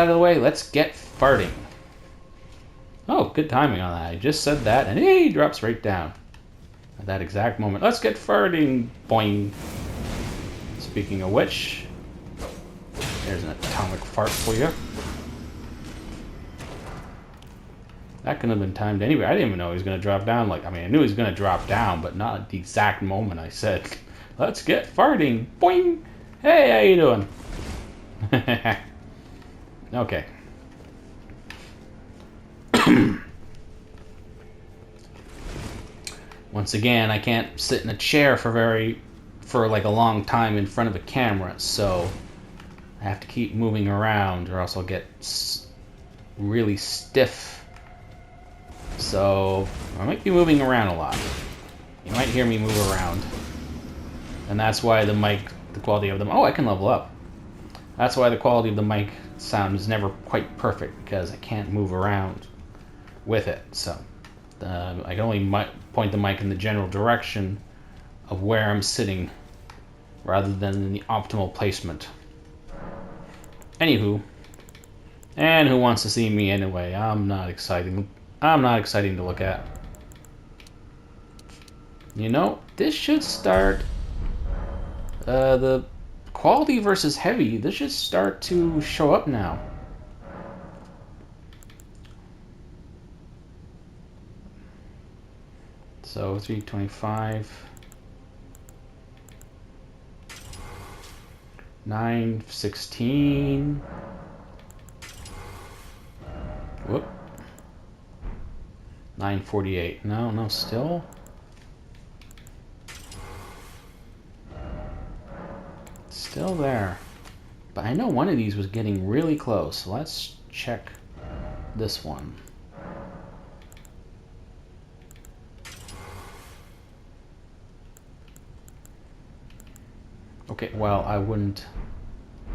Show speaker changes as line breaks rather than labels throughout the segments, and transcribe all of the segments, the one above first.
out of the way, let's get farting. Oh, good timing on that. I just said that, and he drops right down. At that exact moment. Let's get farting! Boing! Speaking of which, there's an atomic fart for you. That couldn't have been timed anyway. I didn't even know he was going to drop down. Like, I mean, I knew he was going to drop down, but not at the exact moment I said, let's get farting! Boing! Hey, how you doing? Okay. Once again, I can't sit in a chair for like a long time in front of a camera, so I have to keep moving around or else I'll get really stiff. So I might be moving around a lot. You might hear me move around. And that's why the mic, the quality of them, oh, I can level up. That's why the quality of the mic sound is never quite perfect, because I can't move around with it. So I can only point the mic in the general direction of where I'm sitting rather than in the optimal placement. Anywho, and who wants to see me anyway? I'm not exciting to look at. You know, this should start the quality versus heavy. This should start to show up now. So 325, 916. Whoop. 948. No, still. Still there. But I know one of these was getting really close. So let's check this one. Okay, well, I wouldn't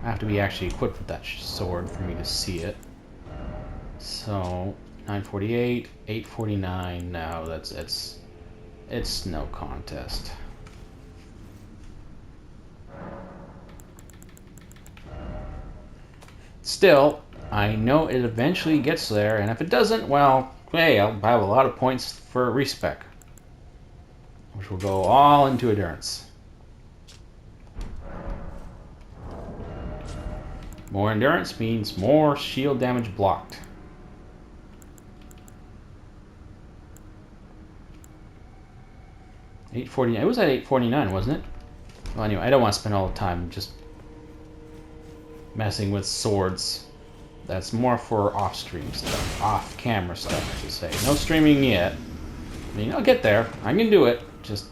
have to be actually equipped with that sword for me to see it. So 948, 849. No, it's no contest. Still, I know it eventually gets there, and if it doesn't, well, hey, I'll have a lot of points for respec, which will go all into endurance. More endurance means more shield damage blocked. $849. It was at $849, wasn't it? Well, anyway, I don't want to spend all the time just messing with swords. That's more for off-stream stuff, off-camera stuff, I should say. No streaming yet. I mean, I'll get there. I can do it. Just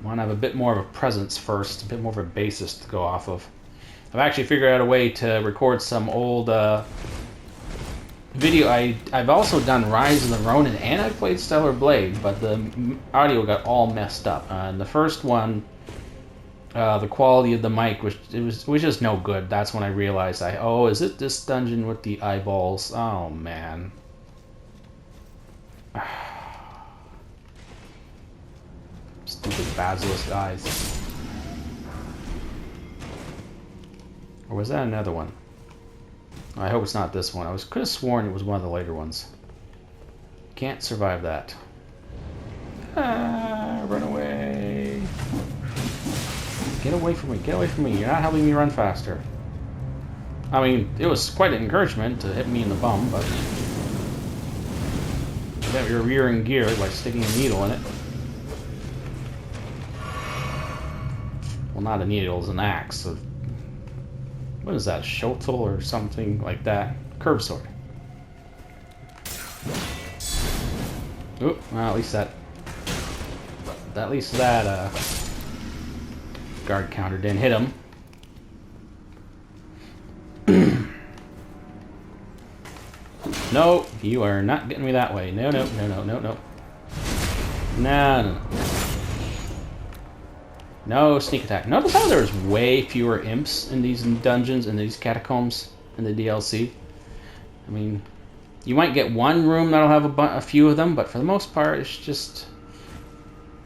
want to have a bit more of a presence first, a bit more of a basis to go off of. I've actually figured out a way to record some old video. I've also done Rise of the Ronin, and I played Stellar Blade, but the audio got all messed up. And the first one, the quality of the mic was just no good. That's when I realized oh, is it this dungeon with the eyeballs? Oh man. Stupid basilisk eyes. Or was that another one? I hope it's not this one. Could have sworn it was one of the later ones. Can't survive that. Run away. Get away from me. Get away from me. You're not helping me run faster. I mean, it was quite an encouragement to hit me in the bum, but you got your rear in gear by sticking a needle in it. Well, not a needle, it's an axe. So what is that, Shotel or something like that? Curved sword. Oop, well, at least that guard counter didn't hit him. No, you are not getting me that way. No. No. No sneak attack. Notice how there's way fewer imps in these dungeons, in these catacombs, in the DLC. I mean, you might get one room that'll have a few of them, but for the most part, it's just...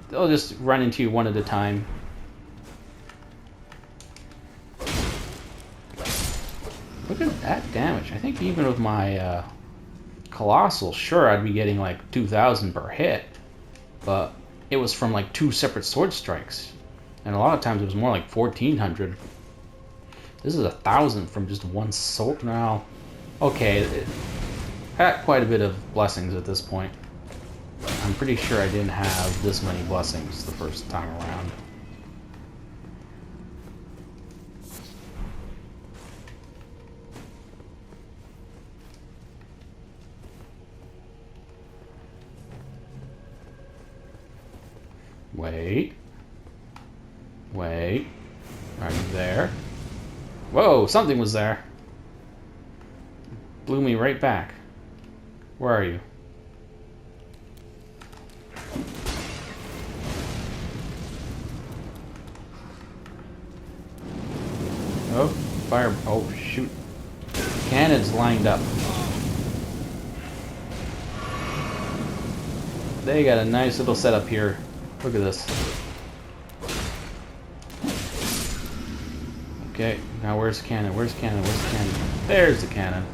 they'll just run into you one at a time. Look at that damage. I think even with my Colossal, sure, I'd be getting like 2,000 per hit, but it was from like 2 separate sword strikes, and a lot of times it was more like 1,400. This is 1,000 from just one sword. Now, okay, it had quite a bit of blessings at this point. I'm pretty sure I didn't have this many blessings the first time around. Wait. Wait. Are you there? Whoa, something was there. Blew me right back. Where are you? Oh, fire. Oh, shoot. Cannons lined up. They got a nice little setup here. Look at this. Okay, now where's the cannon? Where's the cannon? Where's the cannon? There's the cannon.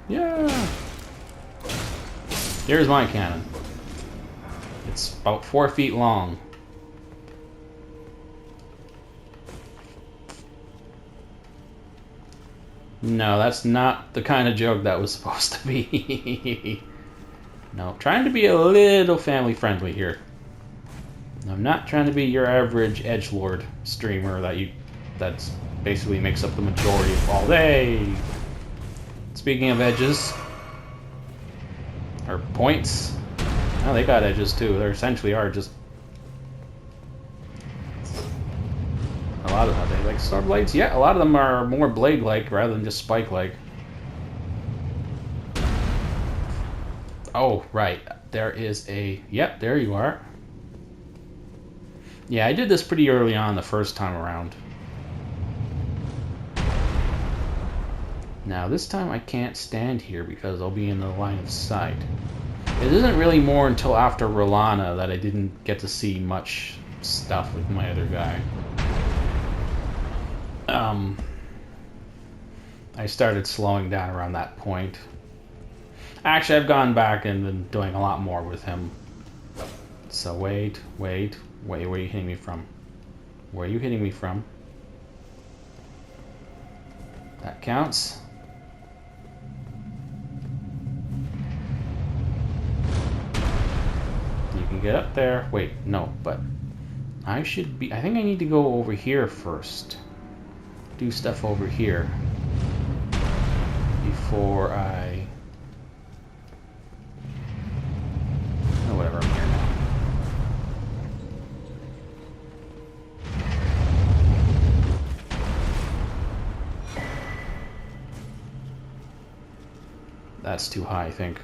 Yeah! Here's my cannon. It's about 4 feet long. No, that's not the kind of joke that was supposed to be. No, trying to be a little family friendly here. I'm not trying to be your average edgelord streamer that's basically makes up the majority of all day. Speaking of edges, or points, oh, they got edges too. They essentially are just a lot of them. Are they like sword blades? Yeah, a lot of them are more blade-like rather than just spike-like. Oh, right. There is a... Yep, there you are. Yeah, I did this pretty early on the first time around. Now, this time I can't stand here because I'll be in the line of sight. It isn't really more until after Rolana that I didn't get to see much stuff with my other guy. I started slowing down around that point. Actually, I've gone back and been doing a lot more with him. So wait, where are you hitting me from? Where are you hitting me from? That counts. You can get up there. Wait, no, but I should be... I think I need to go over here first. Do stuff over here. Before I... Oh, whatever, I'm here now. That's too high, I think.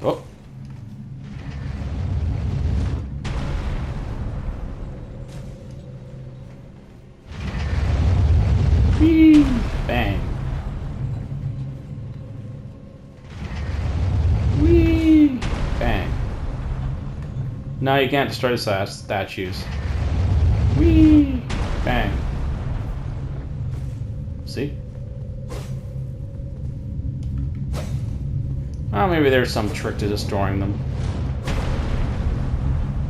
Oh. Whee! Bang. Whee! Bang. No, you can't destroy the statues. Whee! Bang. See? Well, maybe there's some trick to destroying them.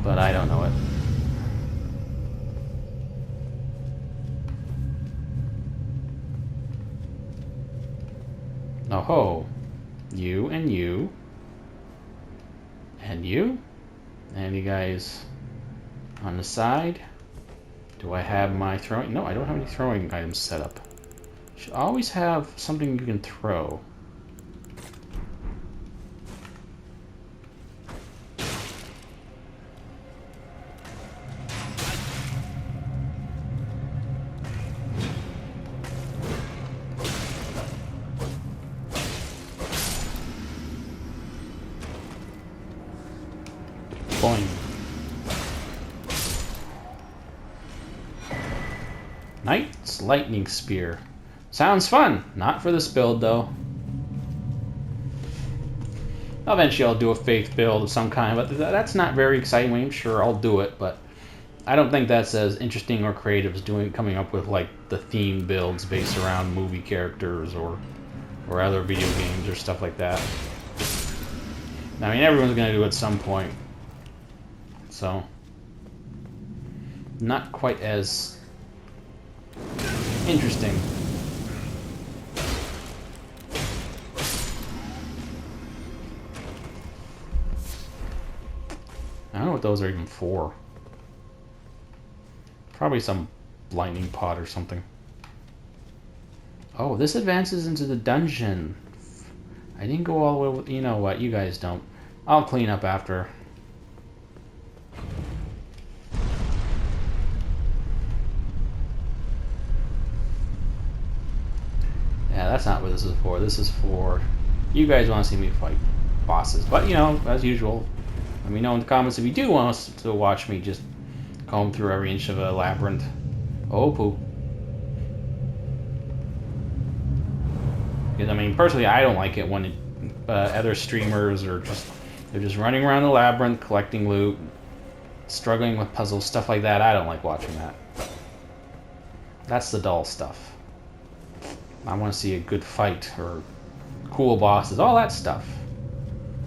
But I don't know it. Oh ho. You and you. And you. And you guys on the side. Do I have my throwing? No, I don't have any throwing items set up. Should always have something you can throw. Boing. Knight's Lightning Spear. Sounds fun. Not for this build, though. Eventually I'll do a faith build of some kind, but that's not very exciting. I'm sure I'll do it, but I don't think that's as interesting or creative as coming up with like the theme builds based around movie characters or other video games or stuff like that. I mean, everyone's gonna do it at some point, so not quite as interesting. I don't know what those are even for. Probably some lightning pod or something. Oh, this advances into the dungeon. I didn't go all the way with... You know what? You guys don't. I'll clean up after. Yeah, that's not what this is for. This is for... You guys want to see me fight bosses. But, you know, as usual, let me know in the comments if you do want to watch me just comb through every inch of a labyrinth. Oh, poo. Because, I mean, personally, I don't like it when other streamers are they're just running around the labyrinth, collecting loot, struggling with puzzles, stuff like that. I don't like watching that. That's the dull stuff. I want to see a good fight or cool bosses, all that stuff.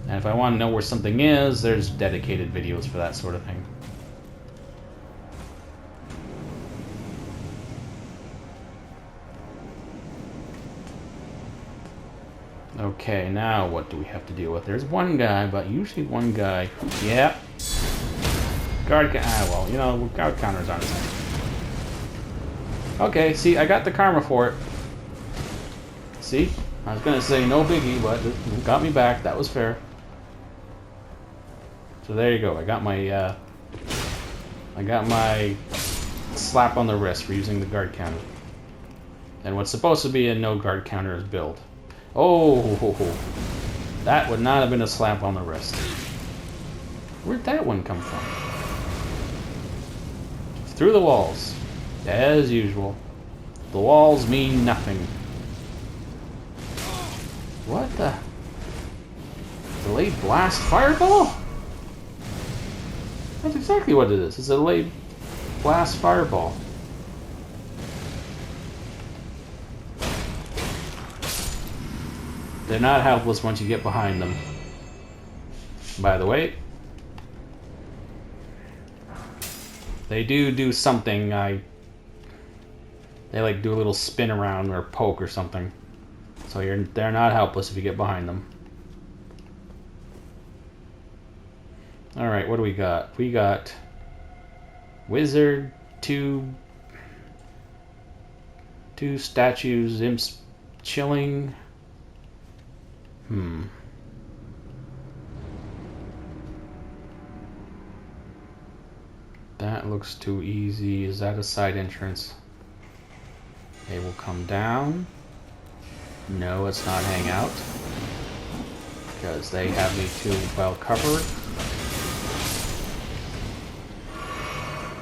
And if I want to know where something is, there's dedicated videos for that sort of thing. Okay, now what do we have to deal with? There's one guy, but usually one guy. Yeah. Well, you know, guard counters aren't the same. Okay, see, I got the karma for it. See? I was gonna say no biggie, but it got me back. That was fair. So there you go. I got my slap on the wrist for using the guard counter. And what's supposed to be a no guard counter is build. Oh, that would not have been a slap on the wrist. Where'd that one come from? Through the walls. As usual. The walls mean nothing. What the? Delayed blast fireball? That's exactly what it is. It's a delayed blast fireball. They're not helpless once you get behind them. By the way, they do something. They like do a little spin around or poke or something. So they're not helpless if you get behind them. All right, what do we got? We got wizard, two statues, imps chilling. That looks too easy. Is that a side entrance? They will come down. No, it's not hang out. Because they have me too well covered.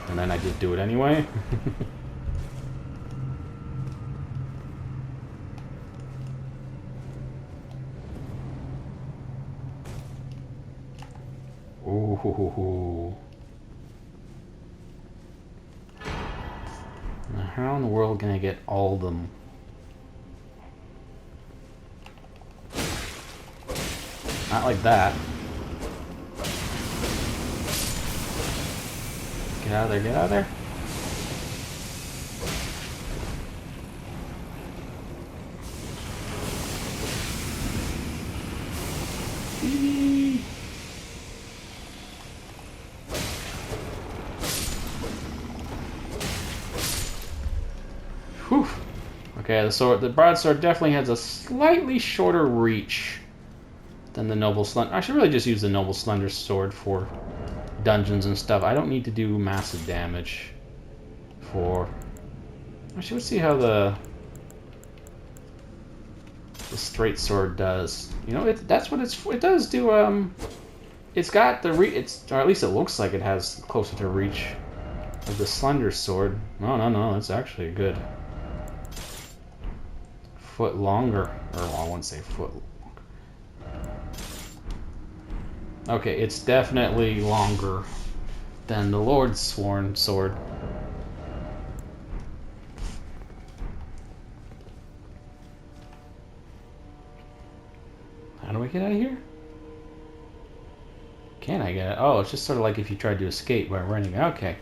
And then I just do it anyway. Ooh. Now how in the world can I get all of them? Not like that. Get out of there, get out of there. Whew. Okay, the broadsword definitely has a slightly shorter reach than the noble slender. I should really just use the noble slender sword for dungeons and stuff. I don't need to do massive damage for... Actually, let's see how the straight sword does. You know, that's what it does do. It's got the or at least it looks like it has closer to reach of the slender sword. No, it's actually a good foot longer. Or well, I wouldn't say foot. Okay, it's definitely longer than the Lord's sworn sword. How do we get out of here? Can I get it? Oh, it's just sort of like if you tried to escape by running. Okay.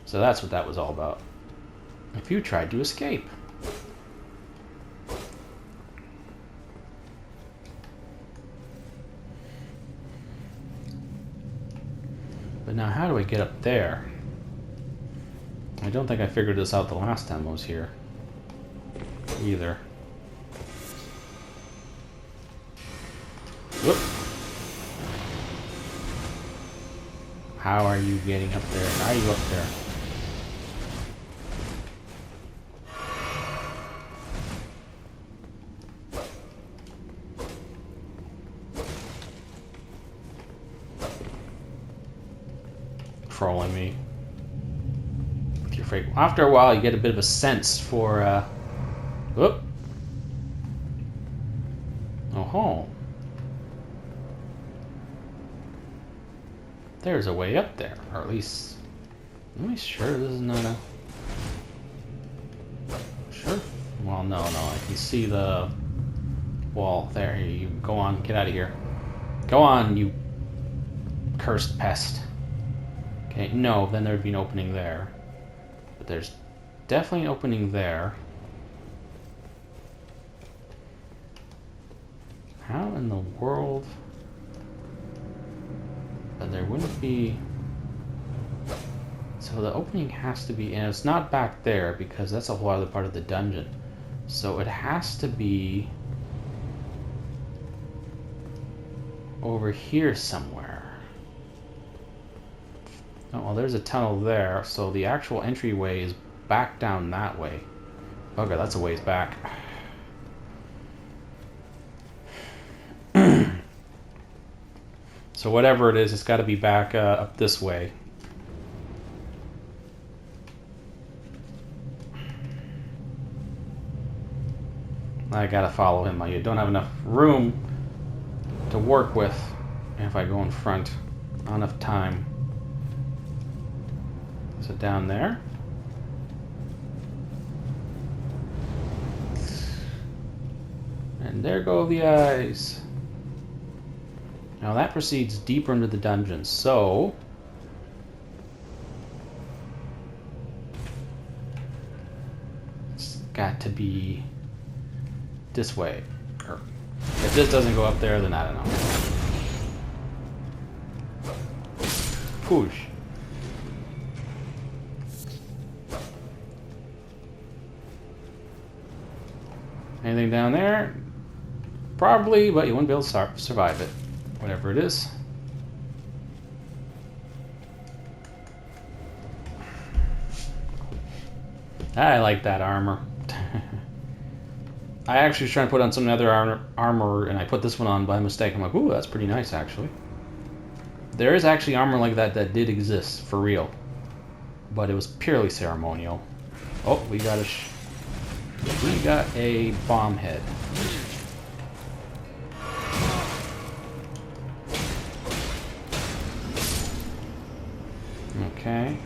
So that's what that was all about. If you tried to escape. But now how do I get up there? I don't think I figured this out the last time I was here. Either. Whoop. How are you getting up there? How are you up there? Trolling me with your fake. After a while, you get a bit of a sense for. Whoop. Oh ho. There's a way up there, or at least. Am I sure this is not a? Sure. Well, no. I can see the wall there. You go on. Get out of here. Go on, you cursed pest. Okay, no, then there'd be an opening there. But there's definitely an opening there. How in the world? But there wouldn't be... So the opening has to be... And it's not back there because that's a whole other part of the dungeon. So it has to be... over here somewhere. Oh, well, there's a tunnel there, so the actual entryway is back down that way. Okay, that's a ways back. So whatever it is, it's got to be back up this way. I gotta follow him. I don't have enough room to work with. And if I go in front, not enough time. Is it down there? And there go the eyes. Now that proceeds deeper into the dungeon, so... it's got to be this way. Or if this doesn't go up there, then I don't know. Push. Anything down there? Probably, but you wouldn't be able to survive it. Whatever it is. I like that armor. I actually was trying to put on some other armor, and I put this one on by mistake. I'm like, ooh, that's pretty nice, actually. There is actually armor like that that did exist, for real. But it was purely ceremonial. Oh, we got a bomb head. Okay.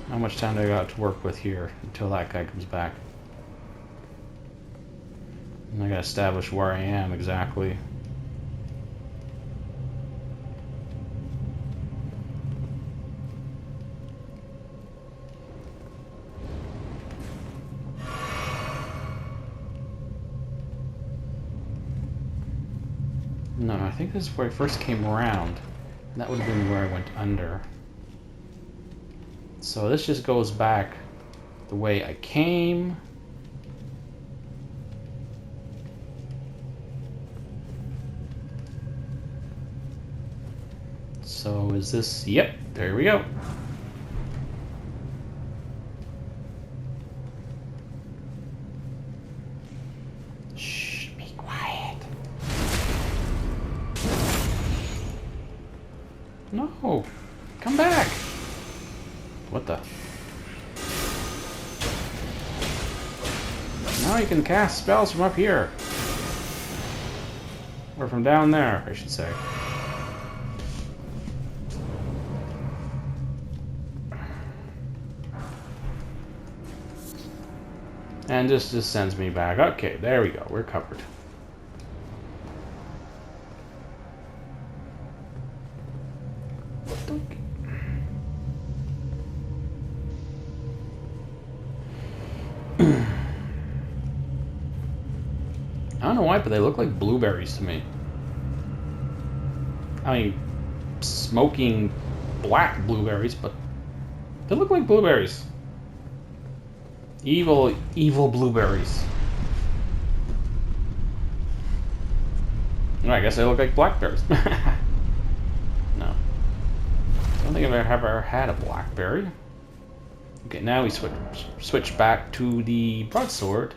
How much time do I got to work with here until that guy comes back? And I gotta establish where I am exactly. No, I think this is where I first came around. And that would have been where I went under. So this just goes back the way I came. So is this... Yep, there we go. Shh, be quiet. No, come back. What the? Now you can cast spells from up here. Or from down there, I should say. And this just sends me back. Okay, there we go. We're covered. I don't know why, but they look like blueberries to me. I mean, smoking black blueberries, but they look like blueberries. Evil, evil blueberries. I guess they look like blackberries. No. I don't think I've ever had a blackberry. Okay, now we switch back to the broadsword.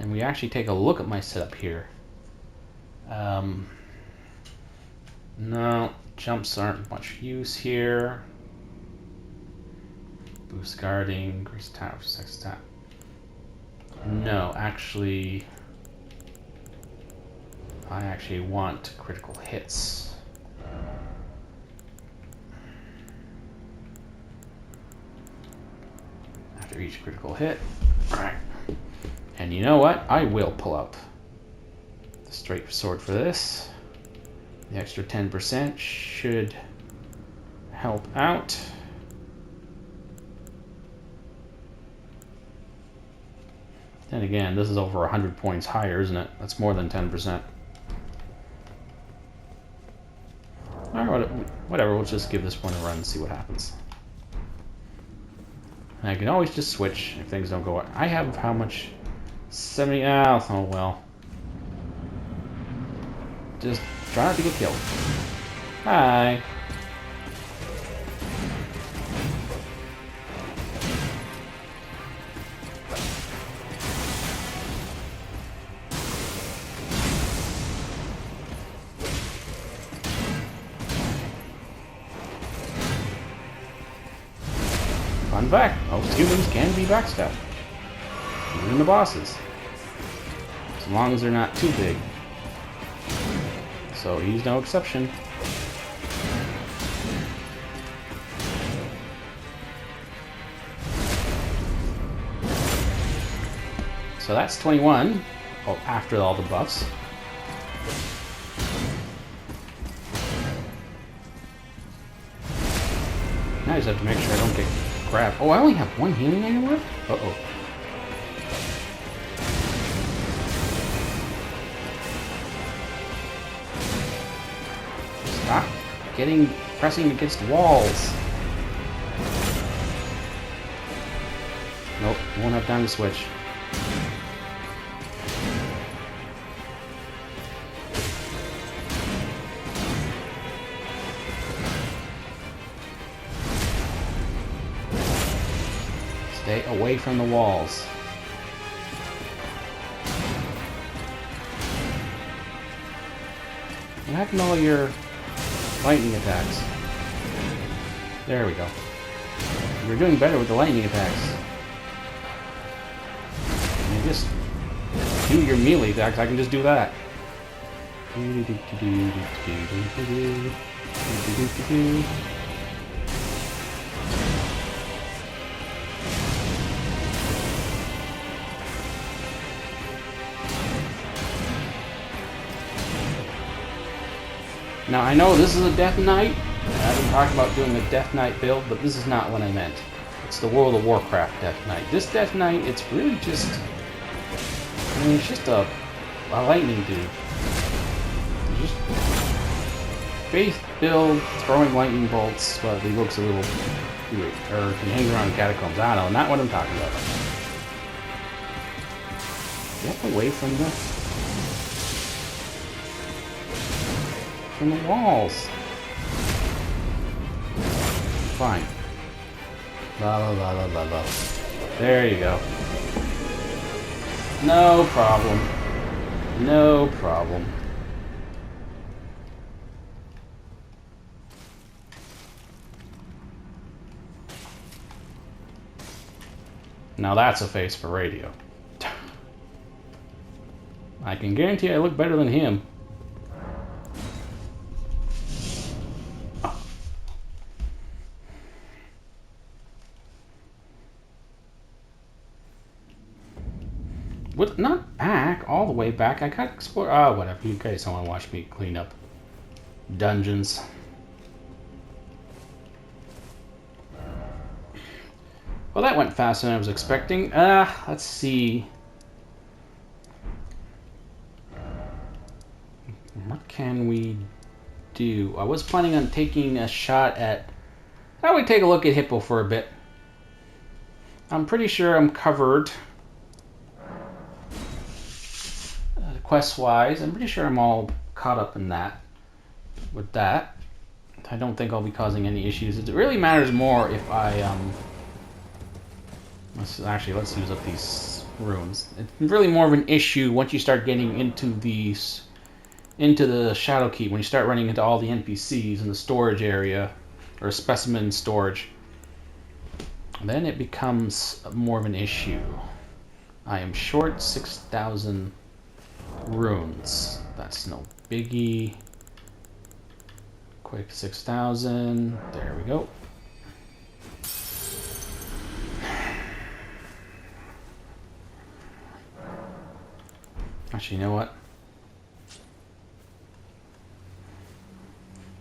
And we actually take a look at my setup here. No, jumps aren't much use here. Boost guarding, increase attack, sex attack. No, actually, I actually want critical hits. After each critical hit, alright. And you know what? I will pull up the straight sword for this. The extra 10% should help out. Then again, this is over 100 points higher, isn't it? That's more than 10%. Alright, whatever, we'll just give this one a run and see what happens. And I can always just switch if things don't go. I have how much? 70. Oh well. Just try not to get killed. Hi. Fun fact, most humans can be backstabbed. Even the bosses. As long as they're not too big. So he's no exception. So that's 21. Oh, after all the buffs. Now I just have to make sure I don't get grabbed. Oh, I only have one healing item left? Uh-oh. Stop pressing against walls. Nope, won't have time to switch. Stay away from the walls. What happened to all your lightning attacks? There we go. You're doing better with the lightning attacks. You just do your melee attacks, I can just do that. Now I know this is a Death Knight. I've been talking about doing a Death Knight build, but this is not what I meant. It's the World of Warcraft Death Knight. This Death Knight, it's really just... I mean, it's just a lightning dude. Just faith build, throwing lightning bolts, but he looks a little weird. Or he hangs around catacombs. I don't know, not what I'm talking about. Get away from the walls. Fine. La la la la la la. There you go. No problem. No problem. Now that's a face for radio. I can guarantee I look better than him. What? Not back, all the way back. I gotta explore. Oh, whatever. You guys don't want to watch me clean up dungeons. Well, that went faster than I was expecting. Let's see. What can we do? I was planning on taking a shot at... How about we take a look at Hippo for a bit? I'm pretty sure I'm covered. Quest-wise, I'm pretty sure I'm all caught up in that. With that, I don't think I'll be causing any issues. It really matters more if I... let's use up these runes. It's really more of an issue once you start getting into these... into the Shadow Keep, when you start running into all the NPCs in the storage area, or specimen storage, then it becomes more of an issue. I am short 6,000 runes. That's no biggie. Quick 6,000. There we go. Actually, you know what?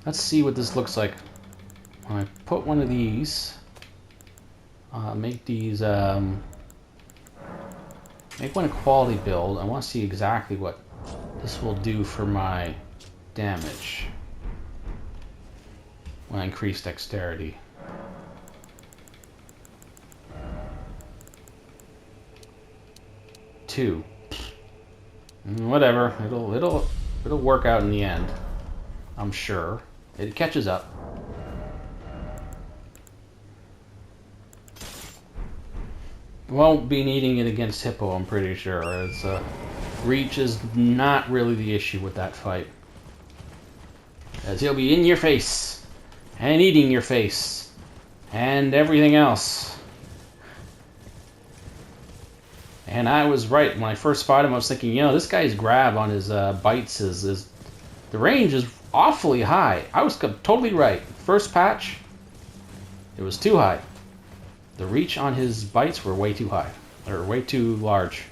Let's see what this looks like when I put one of these. Make these. Make one a quality build. I want to see exactly what this will do for my damage when I increase dexterity. Two. Whatever. It'll work out in the end. I'm sure. It catches up. Won't be needing it against Hippo, I'm pretty sure. As reach is not really the issue with that fight. As he'll be in your face. And eating your face. And everything else. And I was right. When I first fought him, I was thinking, you know, this guy's grab on his bites is... The range is awfully high. I was totally right. First patch, it was too high. The reach on his bites were way too high. Or way too large.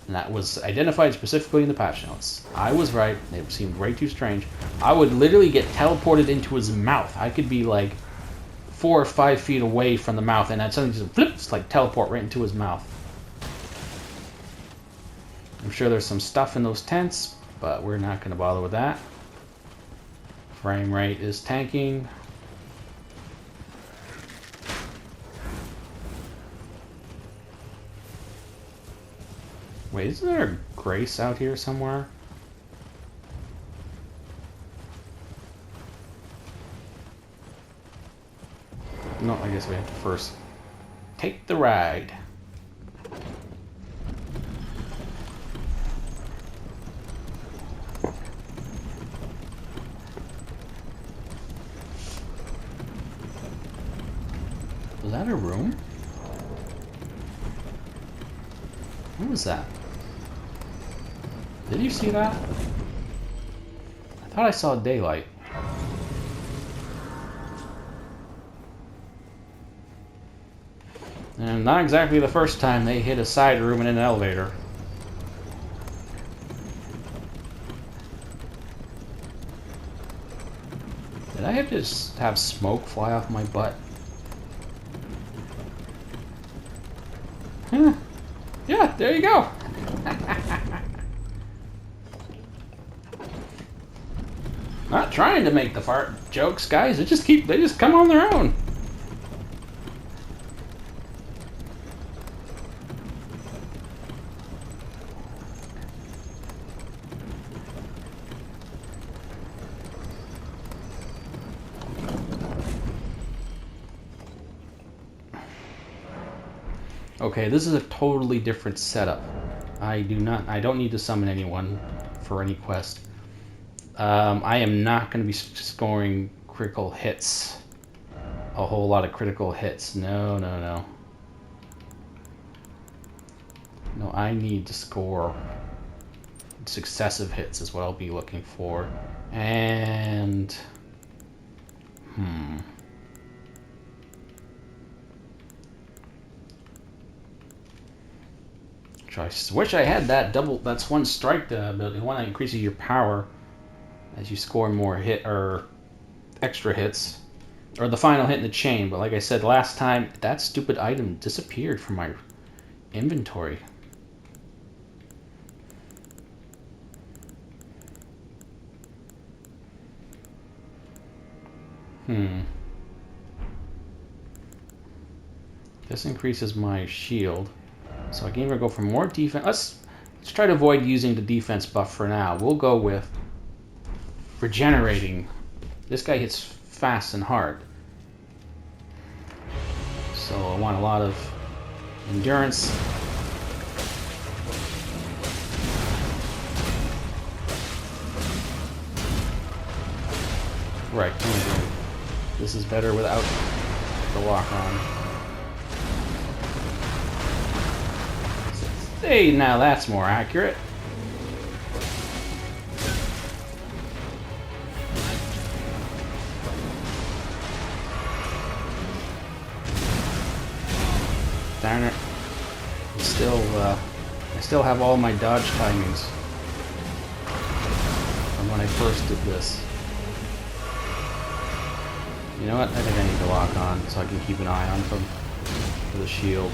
And that was identified specifically in the patch notes. I was right. It seemed way too strange. I would literally get teleported into his mouth. I could be like 4 or 5 feet away from the mouth, and then suddenly just flips, like teleport right into his mouth. I'm sure there's some stuff in those tents, but we're not going to bother with that. Frame rate is tanking. Wait, isn't there a Grace out here somewhere? No, I guess we have to first take the ride. Was that a room? What was that? Did you see that? I thought I saw daylight. And not exactly the first time they hit a side room in an elevator. Did I have to just have smoke fly off my butt? Huh. Yeah, there you go. Not trying to make the fart jokes, guys. They just come on their own. Okay, this is a totally different setup. I don't need to summon anyone for any quest. I am not going to be scoring critical hits. A whole lot of critical hits. No, no, no. No, I need to score successive hits is what I'll be looking for. And I wish I had that that's one strike ability, one that increases your power as you score more extra hits, or the final hit in the chain. But like I said last time, that stupid item disappeared from my inventory. This increases my shield, so I can either go for more defense. Let's try to avoid using the defense buff for now. We'll go with regenerating. This guy hits fast and hard, so I want a lot of endurance. Right, this is better without the lock on. Hey, now that's more accurate. Darn it. I still have all my dodge timings from when I first did this. You know what? I think I need to lock on so I can keep an eye on them for the shield.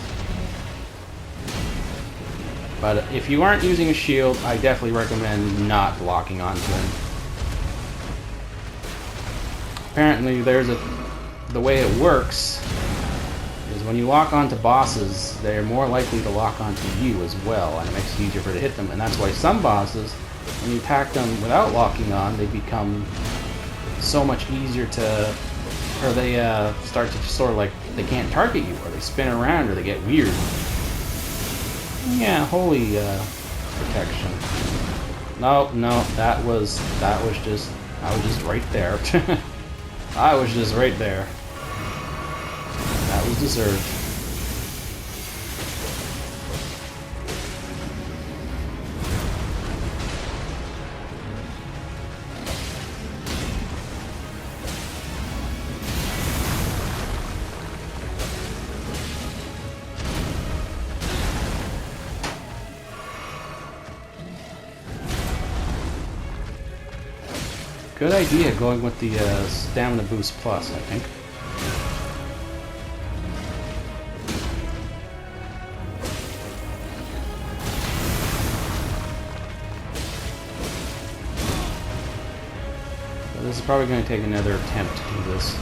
But if you aren't using a shield, I definitely recommend not locking onto them. Apparently, the way it works is when you lock onto bosses, they're more likely to lock onto you as well, and it makes it easier for it to hit them. And that's why some bosses, when you attack them without locking on, they become so much easier to, or they start to just sort of like, they can't target you, or they spin around, or they get weird. Yeah, holy protection. No, that was just, I was just right there. I was just right there. That was deserved. Good idea going with the stamina boost plus, I think. But this is probably going to take another attempt to do this.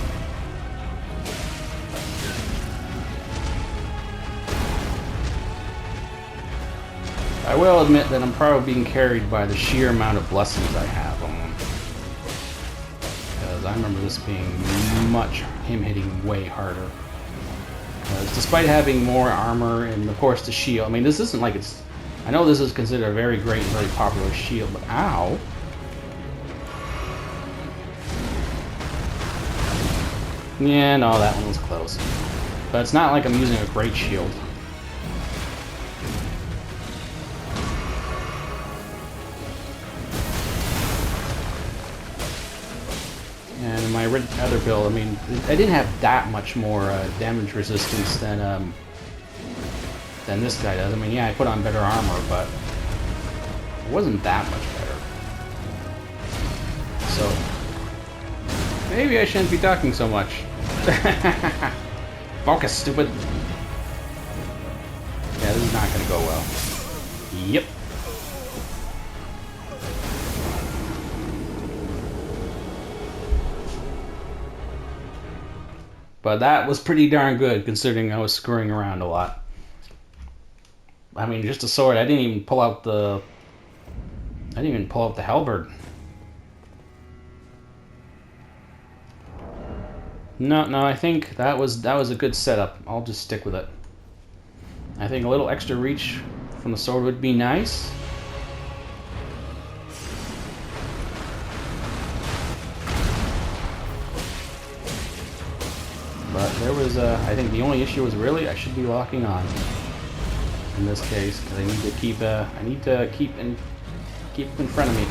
I will admit that I'm probably being carried by the sheer amount of blessings I have on. I remember this being him hitting way harder. Despite having more armor and of course the shield. I mean, this isn't like it's... I know this is considered a very great and very popular shield, but ow! Yeah, no, that one was close. But it's not like I'm using a great shield. And in my other build, I mean, I didn't have that much more damage resistance than this guy does. I mean, yeah, I put on better armor, but it wasn't that much better. So, maybe I shouldn't be talking so much. Focus, stupid. Yeah, this is not going to go well. Yep. But that was pretty darn good, considering I was screwing around a lot. I mean, just a sword. I didn't even pull out the halberd. No, I think that was a good setup. I'll just stick with it. I think a little extra reach from the sword would be nice. But there was I think the only issue was really I should be locking on in this case, because I need to keep Keep him in front of me.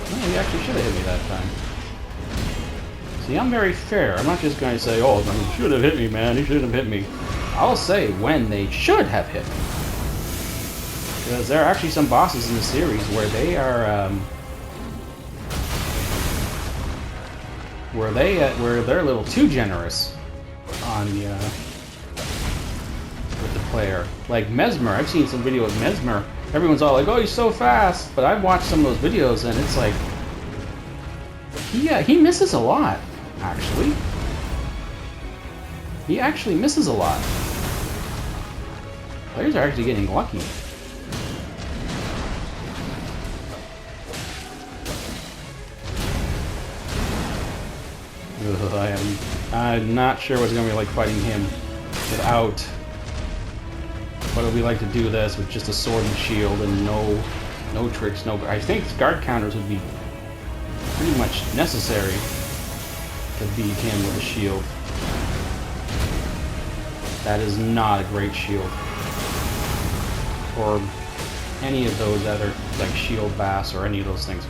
Oh, he actually should have hit me that time. See, I'm very fair. I'm not just going to say, oh, he should have hit me, man. He should have hit me. I'll say when they should have hit me. Because there are actually some bosses in the series where they are, where they're a little too generous on the, with the player. Like Mesmer, I've seen some video of Mesmer. Everyone's all like, oh, he's so fast. But I've watched some of those videos and it's like, he misses a lot, actually. He actually misses a lot. Players are actually getting lucky. Ugh, I'm not sure what's going to be like fighting him without what it would be like to do this with just a sword and shield and no tricks, no... I think guard counters would be pretty much necessary to beat him with a shield. That is not a great shield. Or any of those other, like shield bass or any of those things.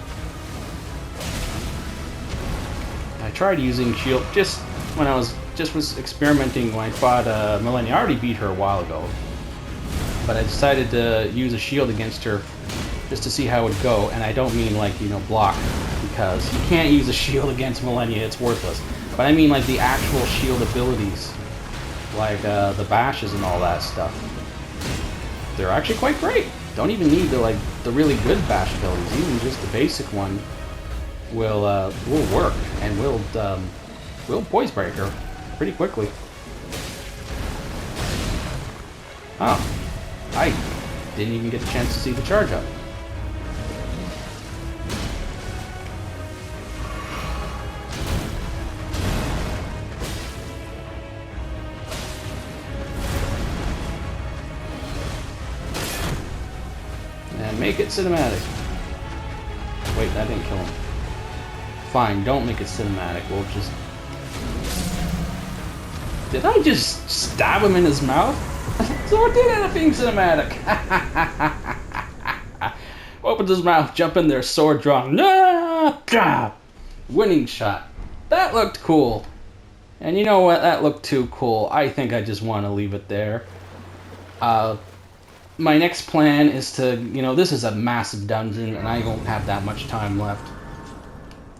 I tried using shield just when I was experimenting when I fought Millennia. I already beat her a while ago, but I decided to use a shield against her just to see how it would go. And I don't mean like, you know, block, because you can't use a shield against Millennia, it's worthless. But I mean like the actual shield abilities, like the bashes and all that stuff. They're actually quite great. Don't even need the really good bash abilities. Even just the basic one will work and will poise break her pretty quickly. Oh, I didn't even get a chance to see the charge up. And make it cinematic. Wait, that didn't kill him. Fine, don't make it cinematic. We'll just... Did I just stab him in his mouth? So it did end up being cinematic. Opens his mouth, jump in there, sword drawn. Winning shot. That looked cool. And you know what? That looked too cool. I think I just want to leave it there. My next plan is to, you know, this is a massive dungeon and I don't have that much time left.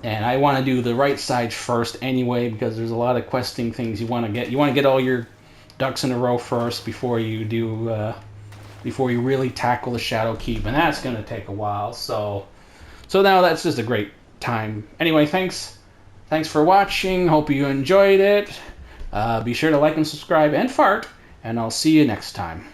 And I want to do the right side first anyway, because there's a lot of questing things you want to get. You want to get all your ducks in a row first before you do, before you really tackle the Shadow Keep, and that's going to take a while. So now that's just a great time. Anyway, thanks for watching. Hope you enjoyed it. Be sure to like and subscribe and fart, and I'll see you next time.